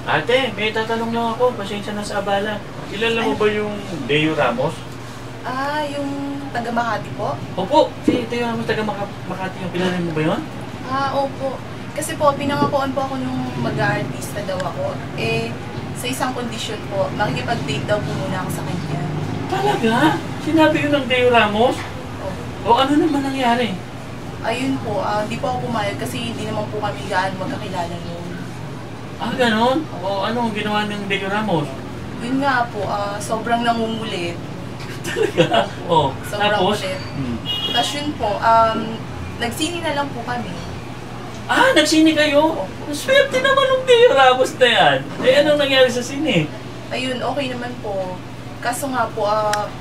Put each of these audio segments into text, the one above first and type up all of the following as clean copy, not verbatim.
Ate, may tatanong lang ako. Pasensya na sa abala. Kilala mo ba yung Deo Ramos? Yung taga Makati po? Opo, si Deo Ramos taga Makati yung kilala mo ba yun? Opo. Kasi po, pinangakuan po ako nung mag-aartista daw ako. Sa isang kondisyon po, makikipag-date daw po muna ako sa kanya. Talaga? Sinabi yun ng Deo Ramos? O ano naman nangyari? Ayun po, di po ako pumayag kasi hindi naman po kami gaano magkakilala noon. Ganon? O ano ang ginawa ng Deo Ramos? Yun nga po, sobrang nangungulit. Talaga? Sobrang Tapos? ulit. Tapos yun po, nagsini na lang po kami. Nagsini kayo? Swerte naman ng Deo Ramos na yan. Anong nangyari sa sine? Ayun, okay naman po. Kaso nga po,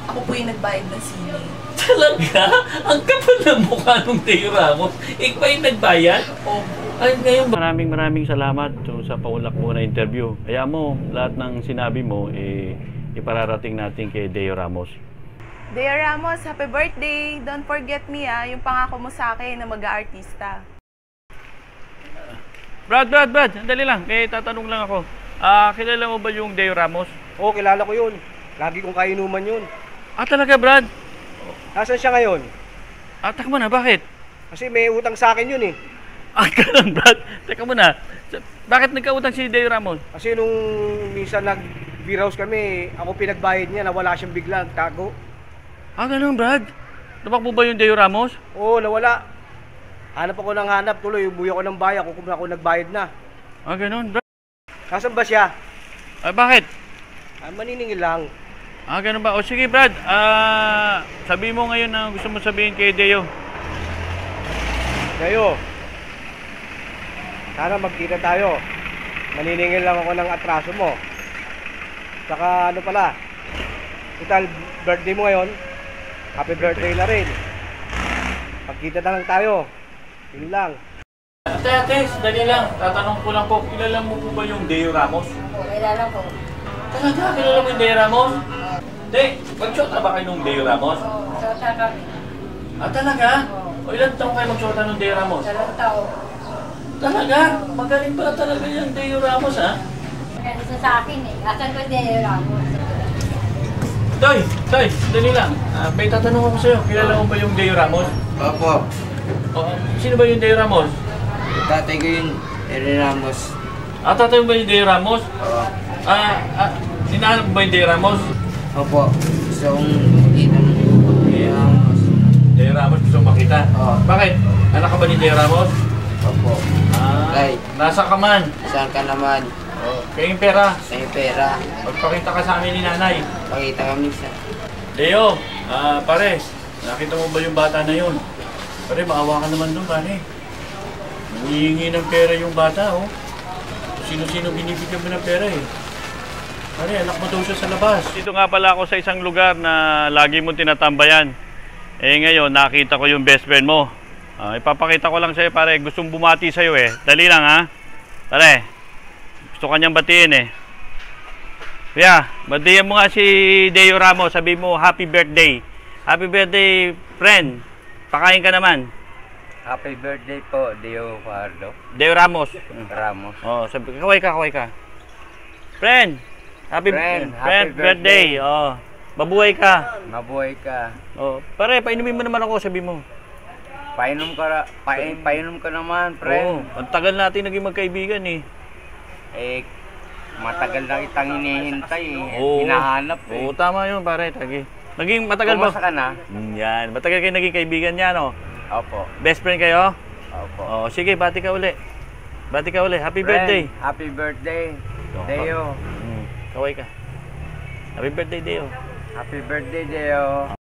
ako po yung nagbayad ng sine. Talaga? Ang kapal ng mukha ng Deo Ramos. Ikaw yung nagbayad? Opo. Ay, ngayon maraming salamat sa paulak mo na interview. Kaya mo, lahat ng sinabi mo, ipararating natin kay Deo Ramos. Deo Ramos, happy birthday! Don't forget me yung pangako mo sa akin na mag-aartista. Brad, sandali lang. Tatanong lang ako. Kilala mo ba yung Deo Ramos? Oo, kilala ko yun. Lagi kong kainuman yun. Talaga, Brad? Nasaan siya ngayon? Taka mo na, bakit? Kasi may utang sa akin yun eh. Ganun, Brad. Teka muna. Bakit nagkautang si Deo Ramos? Kasi nung minsan nag-beer house kami, ako pinagbayad niya, nawala siyang bigla, tago. Ganun, Brad. Napak mo ba yung Deo Ramos? Oo, nawala. Hanap ako ng hanap, tuloy, umuwi ako ng bayan, kung ako nagbayad na. Ganun, Brad. Nasaan ba siya? Bakit? Maniningil lang. Ganun ba? O sige, Brad. Sabi mo ngayon na gusto mo sabihin kay Deo. Deo, sana magkita tayo. Maniningil lang ako ng atraso mo. Saka ano pala, total birthday mo ngayon, happy birthday na rin. Magkita na lang tayo. Yun lang. Ate, dali lang. Tatanong ko lang po, kilala mo po ba yung Deo Ramos? Kilala ko. Talaga? Kilala mo yung Deo Ramos? Hindi, mag-shota ba kayo ng Deo Ramos? Shota kami. Talaga? O ilan taong kayo mag-shota ng Deo Ramos? 2 taon. Talaga? Magaling pala talaga yung Deo Ramos, ha? Isa sa akin Asan ko Deo Ramos? Toy, dali lang. May tatanong ako sa'yo. Kilala mo ba yung Deo Ramos? Opo. Sino ba yung Deo Ramos? Tatay ko yun, Eri Ramos. Tatay mo ba yung Deo Ramos? Oo. Hinahanap mo ba yung Deo Ramos? Opo. Gusto kong makita ng Eri Ramos. Deo Ramos gusto mong makita? Oo. Bakit? Anak ka ba ni Deo Ramos? Opo. Tay, Nasa ka man? saan ka naman? Kaya yung pera. Sa yung pera. Magpakita ka sa amin ni nanay. Pakita kami sa... Deo, pare, nakita mo ba yung bata na yun? Pare, maawa ka naman doon, pare. Nangihingi ng pera yung bata, oh. Sino-sino binibigyan mo ng pera, eh. Pare, anak mo daw siya sa labas. Dito nga pala ako sa isang lugar na lagi mong tinatambayan. Ngayon, nakita ko yung best friend mo. Ipapakita ko lang sa'yo, pare. Gustong bumati sa'yo, eh. Dali lang, ha? Pare, gusto kanyang batiin, eh. Kuya, batiyan mo nga si Deo Ramos. Sabi mo, happy birthday. Happy birthday, friend. Pakain ka naman. Happy birthday po, Deo Pardo. Deo Ramos. Ramos. Sabi, kaway ka. Friend, happy birthday. Mabuhay ka. Mabuhay ka. Pare, painumin mo naman ako, sabi mo. Painom ka naman, friend. Ang tagal natin naging magkaibigan, eh. Matagal na kitang hinihintay eh. Oo. Hinahanap eh. Oo, tama yun, pare. Naging matagal ba? Kumusta ka na? Yan. Matagal kayo naging kaibigan niya, no? Opo. Best friend kayo? Opo. Sige, bati ka uli. Happy birthday. Happy birthday, Deo. Kaway ka. Happy birthday, Deo. Happy birthday, Deo.